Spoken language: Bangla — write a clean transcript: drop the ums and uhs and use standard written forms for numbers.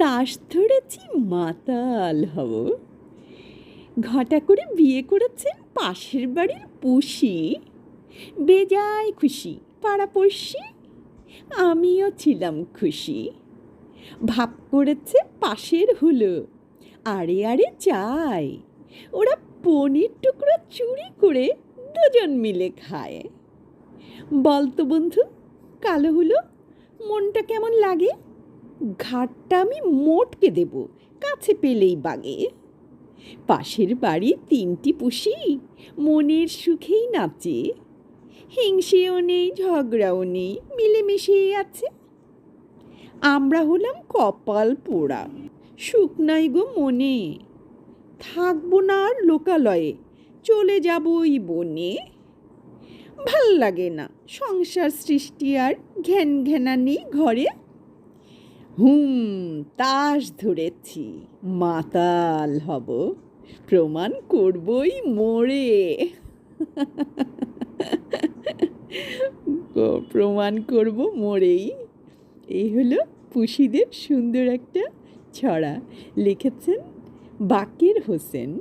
তাস ধরেছি মাতাল হব। ঘটা করে বিয়ে করেছেন পাশের বাড়ির পুষি। বেজায় খুশি পাড়াপড়শি, আমিও ছিলাম খুশি। ভাব করেছে পাশের হলো, আরে আরে চাই। ওরা পনির টুকরো চুরি করে দুজন মিলে খায়। বলতো বন্ধু, কালো হলো মনটা কেমন লাগে? ঘাটটা আমি মোটকে দেব কাছে পেলেই বাগে। পাশের বাড়ি তিনটি পুষি মনের সুখেই নাচে। হিংসেও নেই ঝগড়াও নেই, মিলেমিশেই আছে। আমরা হলাম কপাল পোড়া, সুখ নাই গো মনে। থাকবো না আর লোকালয়ে, চলে যাবই বনে। ভাল লাগে না সংসার সৃষ্টি আর ঘ্যান ঘ্যানানি ঘরে। তাস ধরেছি মাতাল হব, প্রমাণ করবই মোরে। প্রমাণ করব মোরেই। এই হলো পুষিদের সুন্দর একটা ছড়া। লিখেছেন বাকের হোসেন।